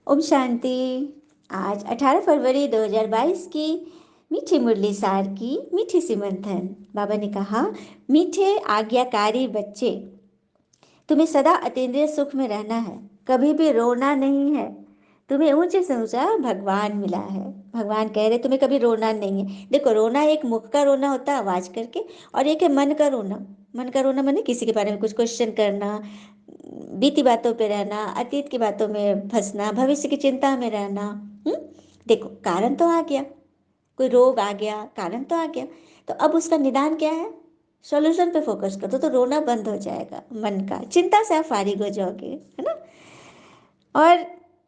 ओम शांति। आज 18 फरवरी 2022 की मीठी मुरली सार की मीठी सी मंथन। बाबा ने कहा, मीठे आज्ञाकारी बच्चे, तुम्हें सदा अतीन्द्रिय सुख में रहना है, कभी भी रोना नहीं है। तुम्हें ऊंचे से ऊंचा भगवान मिला है। भगवान कह रहे तुम्हें कभी रोना नहीं है। देखो, रोना एक मुख का रोना होता है आवाज करके, और एक है मन का रोना। मन का रोना माने किसी के बारे में कुछ क्वेश्चन करना, बीती बातों पे रहना, अतीत की बातों में फंसना, भविष्य की चिंता में रहना। हम्म। देखो, कारण तो आ गया, कोई रोग आ गया, कारण तो आ गया। तो अब उसका निदान क्या है? सॉल्यूशन पे फोकस कर दो तो रोना बंद हो जाएगा। मन का चिंता से आप फारिग हो जाओगे, है ना। और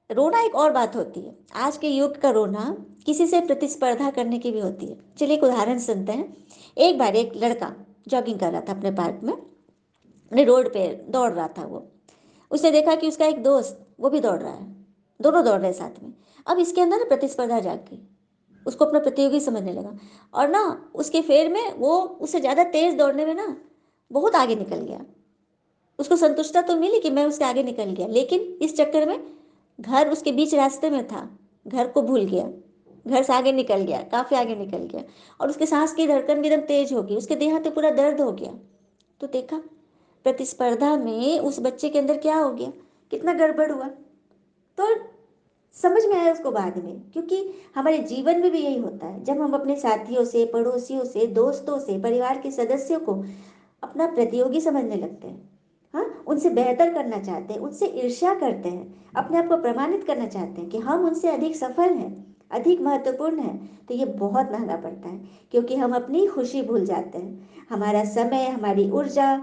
रोना एक और बात होती है, आज के युग का रोना किसी से प्रतिस्पर्धा करने की भी होती है। चलिए एक उदाहरण सुनते हैं। एक बार एक लड़का जॉगिंग कर रहा था अपने पार्क में, अपने रोड पे दौड़ रहा था वो। उसने देखा कि उसका एक दोस्त वो भी दौड़ रहा है, दोनों दौड़ रहे हैं साथ में। अब इसके अंदर ना प्रतिस्पर्धा जाग गई, उसको अपना प्रतियोगी समझने लगा। और ना उसके फेर में वो उससे ज़्यादा तेज दौड़ने में ना बहुत आगे निकल गया। उसको संतुष्टता तो मिली कि मैं उसके आगे निकल गया, लेकिन इस चक्कर में घर उसके बीच रास्ते में था, घर को भूल गया, घर से आगे निकल गया, काफ़ी आगे निकल गया। और उसके सांस की धड़कन भी एकदम तेज हो गई, उसके देह पे पूरा दर्द हो गया। तो देखा, प्रतिस्पर्धा में उस बच्चे के अंदर क्या हो गया, कितना गड़बड़ हुआ। तो समझ में आया उसको बाद में, क्योंकि हमारे जीवन में भी यही होता है। जब हम अपने साथियों से, पड़ोसियों से, दोस्तों से, परिवार के सदस्यों को अपना प्रतियोगी समझने लगते हैं, हाँ, उनसे बेहतर करना चाहते हैं, उनसे ईर्ष्या करते हैं, अपने आप को प्रमाणित करना चाहते हैं कि हम उनसे अधिक सफल हैं, अधिक महत्वपूर्ण है, तो ये बहुत महंगा पड़ता है। क्योंकि हम अपनी खुशी भूल जाते हैं, हमारा समय, हमारी ऊर्जा,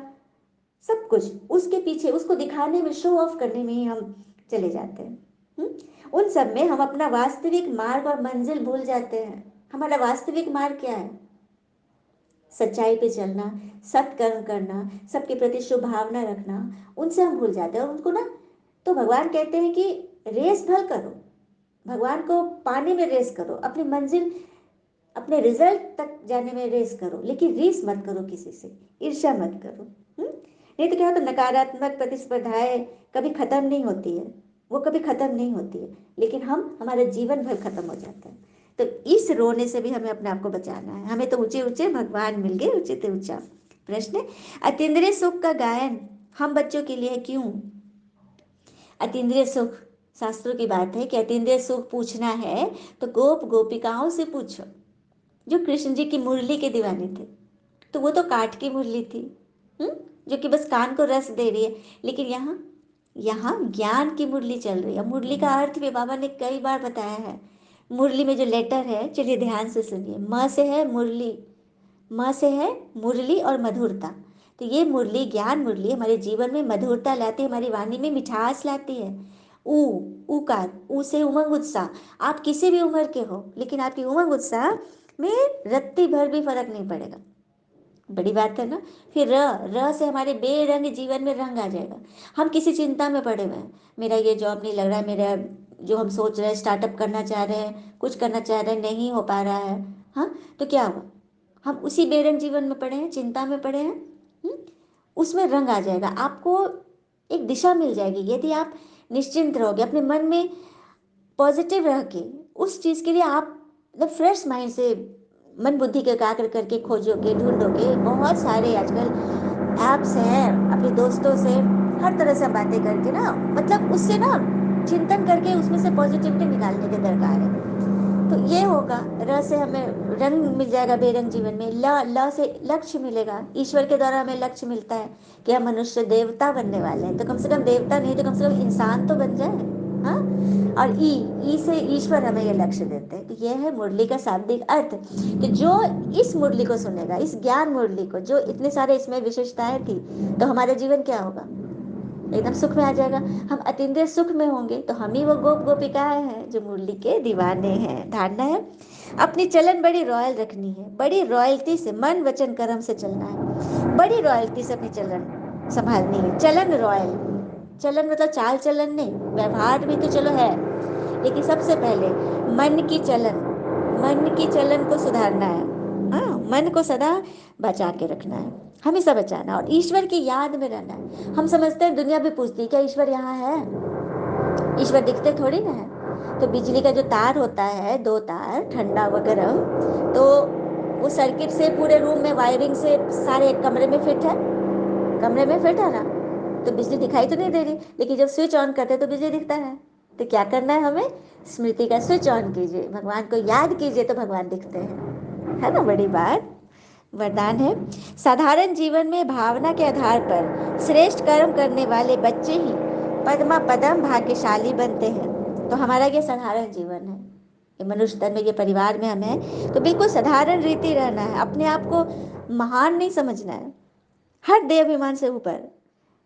सब कुछ उसके पीछे, उसको दिखाने में, शो ऑफ करने में ही हम चले जाते हैं। उन सब में हम अपना वास्तविक मार्ग और मंजिल भूल जाते हैं। हमारा वास्तविक मार्ग क्या है? सच्चाई पे चलना, सत्कर्म करना, सबके प्रति शुभ भावना रखना। उनसे हम भूल जाते हैं, और उनको ना, तो भगवान कहते हैं कि रेस भल करो, भगवान को पाने में रेस करो, अपनी मंजिल, अपने रिजल्ट तक जाने में रेस करो, लेकिन रेस मत करो किसी से, ईर्ष्या मत करो। नहीं तो क्या होता, नकारात्मक प्रतिस्पर्धाएं कभी खत्म नहीं होती है, वो कभी खत्म नहीं होती है, लेकिन हम, हमारे जीवन भर खत्म हो जाते हैं। तो इस रोने से भी हमें अपने आप को बचाना है। हमें तो ऊंचे ऊंचे भगवान मिल गए, ऊंचे से ऊंचा। प्रश्न, अतीन्द्रिय सुख का गायन हम बच्चों के लिए क्यों? अतीन्द्रिय सुख, शास्त्रों की बात है कि अतीन्द्रिय सुख पूछना है तो गोप गोपिकाओं से पूछो, जो कृष्ण जी की मुरली के दीवाने थे। तो वो तो काठ की मुरली थी, हम्म, जो कि बस कान को रस दे रही है। लेकिन यहाँ, यहाँ ज्ञान की मुरली चल रही है। मुरली का अर्थ भी बाबा ने कई बार बताया है। मुरली में जो लेटर है, चलिए ध्यान से सुनिए। म से है मुरली, म से है मुरली और मधुरता। तो ये मुरली, ज्ञान मुरली, हमारे जीवन में मधुरता लाती है, हमारी वाणी में मिठास लाती है। ऊ, ऊकार, ऊ से उमंग उत्साह। आप किसी भी उम्र के हो, लेकिन आपकी उमंग उत्साह में रत्ती भर भी फर्क नहीं पड़ेगा। बड़ी बात है ना। फिर र, र से हमारे बेरंग जीवन में रंग आ जाएगा। हम किसी चिंता में पड़े हुए हैं, मेरा ये जॉब नहीं लग रहा है, मेरा जो हम सोच रहे हैं, स्टार्टअप करना चाह रहे हैं, कुछ करना चाह रहे हैं, नहीं हो पा रहा है, हाँ, तो क्या हुआ? हम उसी बेरंग जीवन में पड़े हैं, चिंता में पड़े हैं। हम्म? उसमें रंग आ जाएगा, आपको एक दिशा मिल जाएगी यदि आप निश्चिंत रहोगे, अपने मन में पॉजिटिव रह के उस चीज़ के लिए आप मतलब फ्रेश माइंड से, मन बुद्धि के एकाग्र करके खोजोगे, ढूंढोगे। बहुत सारे आजकल ऐप्स हैं, अपने दोस्तों से हर तरह से हम बातें करके ना, मतलब उससे ना चिंतन करके उसमें से पॉजिटिविटी निकालने के दरकार है। तो ये होगा। र से हमें रंग मिल जाएगा बेरंग जीवन में। ल, ल से लक्ष्य मिलेगा, ईश्वर के द्वारा हमें लक्ष्य मिलता है कि हम मनुष्य देवता बनने वाले हैं, तो कम से कम देवता नहीं तो कम से कम इंसान तो बन जाए, हाँ। और ई से ईश्वर हमें ये लक्ष्य देते हैं। तो ये है मुरली का शाब्दिक अर्थ। कि जो इस मुरली को सुनेगा, इस ज्ञान मुरली को, जो इतने सारे इसमें विशेषताएं थी, तो हमारा जीवन क्या होगा? एकदम सुख में आ जाएगा। हम अतीन्द्रिय सुख में होंगे, तो हम ही वो गोप गोपिकाएं हैं जो मुरली के दीवाने हैं। धारणा है, अपनी चलन बड़ी रॉयल रखनी है, बड़ी रॉयल्टी से, मन वचन कर्म से चलना है, बड़ी रॉयल्टी से अपनी चलन संभालनी है। चलन रॉयल, चलन मतलब चाल चलन नहीं, व्यवहार भी तो चलो है, लेकिन सबसे पहले मन की चलन, मन की चलन को सुधारना है। हाँ, मन को सदा बचा के रखना है, हमेशा बचाना, और ईश्वर की याद में रहना है। हम समझते हैं, दुनिया भी पूछती है क्या ईश्वर यहाँ है? ईश्वर दिखते थोड़ी ना है। तो बिजली का जो तार होता है, दो तार, ठंडा व गर्म, तो वो सर्किट से पूरे रूम में वायरिंग से सारे कमरे में फिट है, कमरे में फिट है ना। तो बिजली दिखाई तो नहीं दे रही, लेकिन जब स्विच ऑन करते हैं तो बिजली दिखता है। तो क्या करना है हमें? स्मृति का स्विच ऑन कीजिए, भगवान को याद कीजिए, तो भगवान दिखते हैं। है ना बड़ी बात? वरदान है, साधारण जीवन में भावना के आधार पर श्रेष्ठ कर्म करने वाले बच्चे ही पद्मा पदम भाग्यशाली बनते हैं। तो हमारा ये साधारण जीवन है, ये मनुष्य तन में, ये परिवार में हम हैं, तो बिल्कुल साधारण रीति रहना है, अपने आप को महान नहीं समझना है, हर देह अभिमान से ऊपर।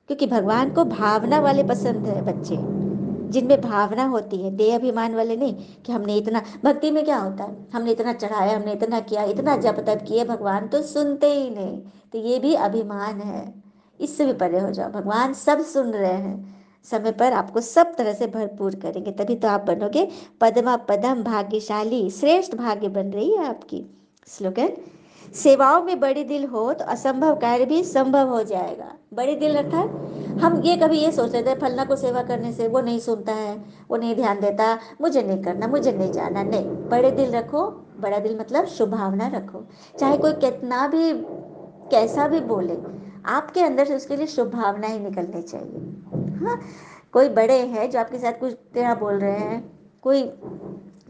क्योंकि भगवान को भावना वाले पसंद है बच्चे, जिनमें भावना होती है, देह अभिमान वाले नहीं। कि हमने इतना, भक्ति में क्या होता है, हमने इतना चढ़ाया, हमने इतना किया, इतना जप तप किए, भगवान तो सुनते ही नहीं। तो ये भी अभिमान है। इससे भी परे हो जाओ, भगवान सब सुन रहे हैं, समय पर आपको सब तरह से भरपूर करेंगे, तभी तो आप बनोगे पद्मा पदम भाग्यशाली, श्रेष्ठ भाग्य बन रही है आपकी। स्लोगन, सेवाओं में बड़ी दिल हो तो असंभव कार्य भी संभव हो जाएगा। बड़ी दिल अर्थात हम ये कभी ये सोच लेते हैं फलना को सेवा करने से वो नहीं सुनता है, वो नहीं ध्यान देता, मुझे नहीं करना, मुझे नहीं जाना, नहीं। बड़े दिल रखो। बड़ा दिल मतलब शुभ भावना रखो। चाहे कोई कितना भी, कैसा भी बोले, आपके अंदर से उसके लिए शुभ भावना ही निकलनी चाहिए। हाँ, कोई बड़े हैं जो आपके साथ कुछ टेढ़ा बोल रहे हैं, कोई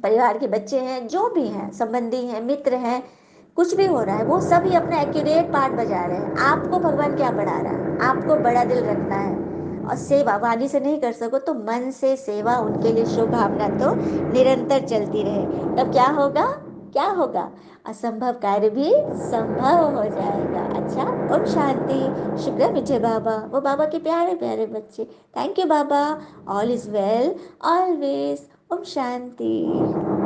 परिवार के बच्चे हैं, जो भी हैं, संबंधी हैं, मित्र हैं, कुछ भी हो रहा है, वो सभी अपना एक्यूरेट पार्ट बजा रहे हैं, आपको भगवान क्या पढ़ा रहा है? आपको बड़ा दिल रखना है, और सेवा वाणी से नहीं कर सको तो मन से सेवा, उनके लिए शुभ भावना तो निरंतर चलती रहे। तब क्या होगा? क्या होगा? असंभव कार्य भी संभव हो जाएगा। अच्छा, ओम शांति। शुक्र मीठे बाबा, वो बाबा के प्यारे प्यारे बच्चे। Thank you Baba. All is well always. ओम शांति।